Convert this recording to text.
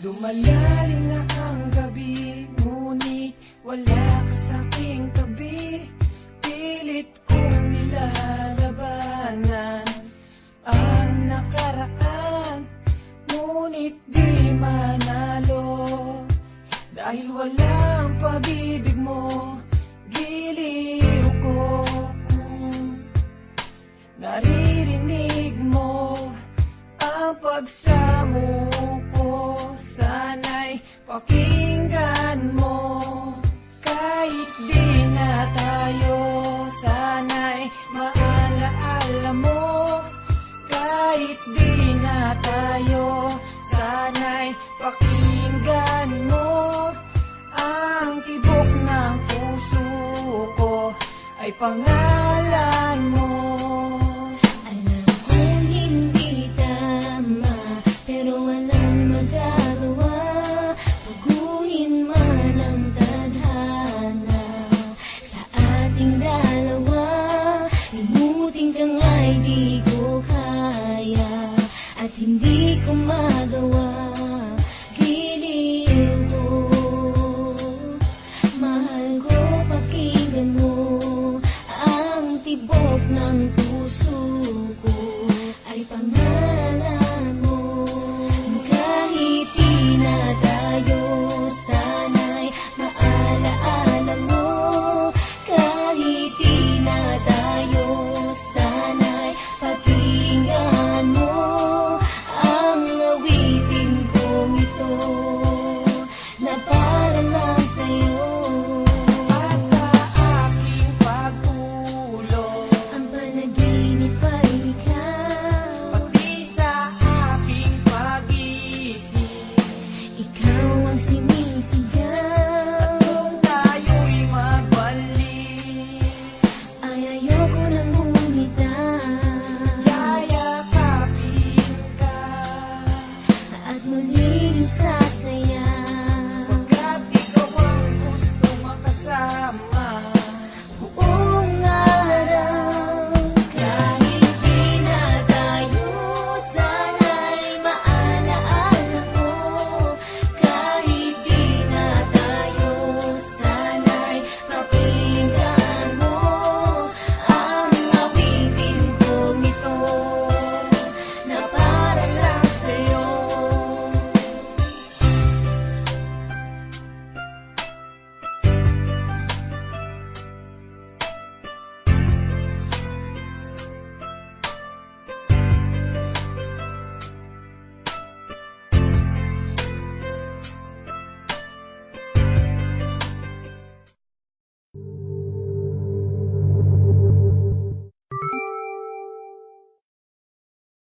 Lumalalim na ang gabi, ngunit wala ka sa'king tabi. Pilit kong nilalabanan ang nakaraan, ngunit di manalo. Dahil walang pag-ibig mo, giliw ko. Naririnig mo ang pagsamo ko, sana'y pakinggan mo. Kahit di na tayo, sana'y maalaala mo. Kahit di na tayo, sana'y pakinggan mo. Ang tibok ng puso ko ay pangalan mo.